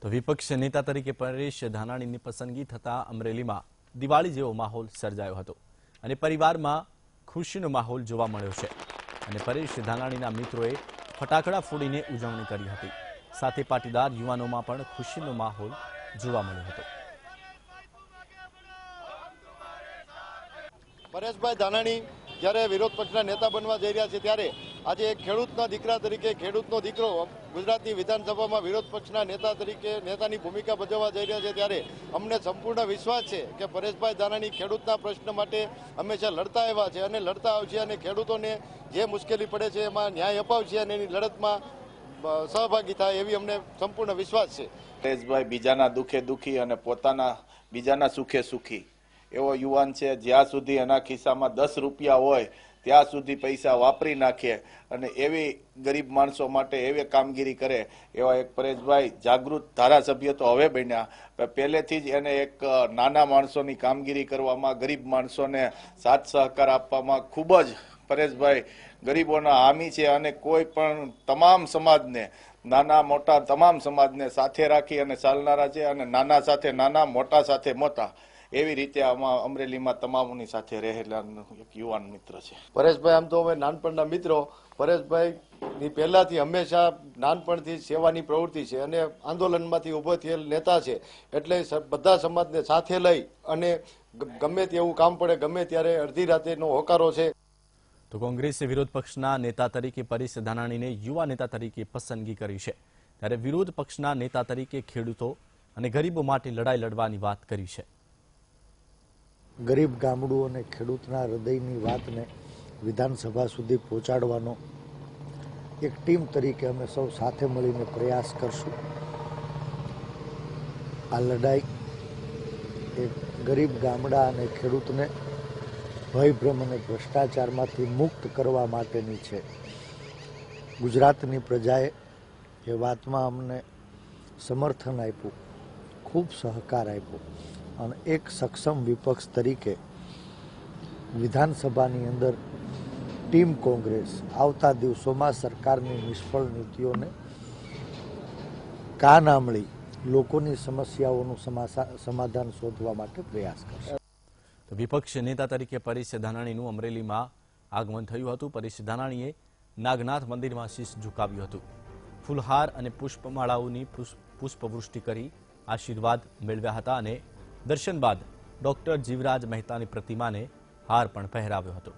તો વિપક્ષ નેતા તરીકે પરેશ ધાનાણીની પસંદગી થતા અમરેલીમાં દિવાળી જેવો માહોલ સર્જાયો હતો અને પરિવારમાં ખુશીનો માહોલ જોવા મળ્યો છે અને પરેશ ધાનાણીના મિત્રોએ ફટાકડા ફોડીને ઉજવણી કરી હતી। સાથે પાટીદાર યુવાનોમાં પણ ખુશીનો માહોલ જોવા મળ્યો હતો। પરેશભાઈ ધાનાણી જ્યારે વિરોધ પક્ષના નેતા બનવા જઈ રહ્યા છે ત્યારે આજે એક ખેડૂતના દીકરા તરીકે ખેડૂતનો દીકરો ગુજરાતની વિધાનસભામાં વિરોધ પક્ષના નેતા તરીકે નેતાની ભૂમિકા ભજવવા જઈ રહ્યા છે ત્યારે અમને સંપૂર્ણ વિશ્વાસ છે કે પરેશભાઈ ધાનાણી ખેડૂતના પ્રશ્ન માટે હંમેશા લડતા આવ્યા છે અને લડતા આવશે અને ખેડૂતોને જે મુશ્કેલી પડે છે એમાં ન્યાય અપાવશે અને એની લડતમાં સહભાગી થાય એવી અમને સંપૂર્ણ વિશ્વાસ છે। પરેશભાઈ બીજાના દુઃખે દુઃખી અને પોતાના બીજાના સુખે સુખી એવો યુવાન છે। જ્યાં સુધી એના ખિસ્સામાં 10 રૂપિયા હોય ત્યાં સુધી પૈસા વાપરી નાખે અને એવી ગરીબ માણસો માટે એવી કામગીરી કરે એવા એક પરેશભાઈ જાગૃત ધારાસભ્ય તો હવે બન્યા। પહેલેથી જ એને એક નાના માણસોની કામગીરી કરવામાં, ગરીબ માણસોને સાથ સહકાર આપવામાં ખૂબ જ પરેશભાઈ ગરીબોના હામી છે અને કોઈ પણ તમામ સમાજને, નાના મોટા તમામ સમાજને સાથે રાખી અને ચાલનારા છે અને નાના સાથે નાના, મોટા સાથે મોટા એવી રીતે આમાં અમરેલીમાં તમામની સાથે રહેલા એક યુવાન મિત્ર છે। પરેશભાઈ આમ તો અમે નાનપણના મિત્રો, પરેશભાઈની પહેલાથી હંમેશા નાનપણથી સેવાની પ્રવૃત્તિ છે અને આંદોલનમાંથી ઉભો થયેલ નેતા છે એટલે બધા સમાજને સાથે લઈ અને ગમે તેવું કામ પડે ગમે ત્યારે અડધી રાતેનો હોકારો છે। તો કોંગ્રેસે વિરોધ પક્ષના નેતા તરીકે પરેશ ધાનાણીને યુવા નેતા તરીકે પસંદગી કરી છે, ત્યારે વિરોધ પક્ષના નેતા તરીકે ખેડૂતો અને ગરીબો માટે લડાઈ લડવાની વાત કરી છે। ગરીબ ગામડું અને ખેડૂતના હૃદયની વાતને વિધાનસભા સુધી પહોંચાડવાનો એક ટીમ તરીકે અમે સૌ સાથે મળીને પ્રયાસ કરશું। આ લડાઈ એક ગરીબ ગામડા અને ખેડૂતને ભયભ્રમ અને ભ્રષ્ટાચારમાંથી મુક્ત કરવા માટેની છે। ગુજરાતની પ્રજાએ એ વાતમાં અમને સમર્થન આપ્યું, ખૂબ સહકાર આપ્યો અને એક સક્ષમ વિપક્ષ તરીકે વિધાનસભાની અંદર ટીમ કોંગ્રેસ આવતા દિવસોમાં સરકારની નિષ્ફળ નીતિઓને કાન આંબળી લોકોની સમસ્યાઓનું સમાધાન શોધવા માટે પ્રયાસ કરશે। તો વિપક્ષ નેતા તરીકે પરેશ ધાનાણીનું અમરેલીમાં આગમન થયું હતું। પરેશ ધાનાણીએ નાગનાથ મંદિરમાં શીશ ઝુકાવ્યું હતું, ફૂલહાર અને પુષ્પમાળાઓની પુષ્પવૃષ્ટિ કરી આશીર્વાદ મેળવ્યા હતા અને દર્શન બાદ ડોક્ટર જીવરાજ મહેતાની પ્રતિમાને હાર પણ પહેરાવ્યો હતો।